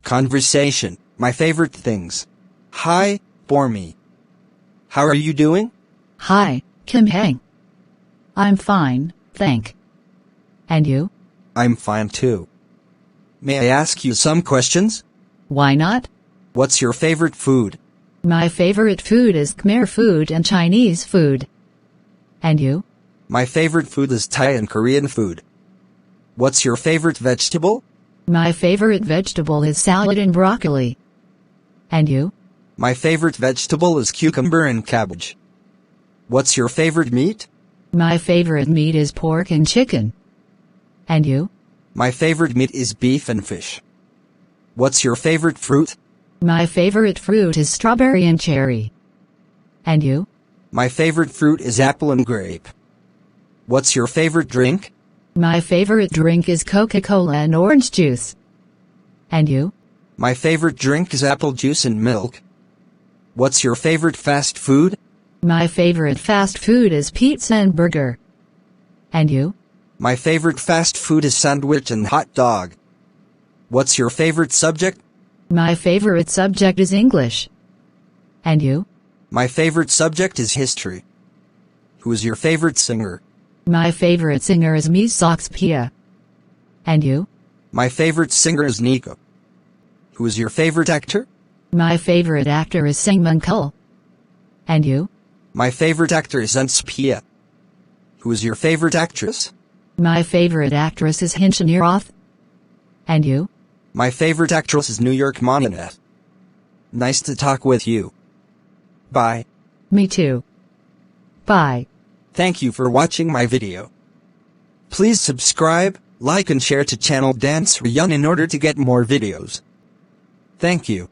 Conversation, my favorite things. Hi, for me. How are you doing? Hi, Kim Heng. I'm fine, thank. And you? I'm fine too. May I ask you some questions? Why not? What's your favorite food? My favorite food is Khmer food and Chinese food. And you? My favorite food is Thai and Korean food. What's your favorite vegetable? My favorite vegetable is salad and broccoli. And you? My favorite vegetable is cucumber and cabbage. What's your favorite meat? My favorite meat is pork and chicken. And you? My favorite meat is beef and fish. What's your favorite fruit? My favorite fruit is strawberry and cherry. And you? My favorite fruit is apple and grape. What's your favorite drink? My favorite drink is Coca-Cola and orange juice. And you? My favorite drink is apple juice and milk. What's your favorite fast food? My favorite fast food is pizza and burger. And you? My favorite fast food is sandwich and hot dog. What's your favorite subject? My favorite subject is English. And you? My favorite subject is history. Who is your favorite singer? My favorite singer is Misox Pia. And you? My favorite singer is Nico. Who is your favorite actor? My favorite actor is Singman Kul. And you? My favorite actor is Pia. Who is your favorite actress? My favorite actress is Hinshin Roth. And you? My favorite actress is New York Mononeth. Nice to talk with you. Bye. Me too. Bye. Thank you for watching my video. Please subscribe, like and share to channel Dan Sreyoun in order to get more videos. Thank you.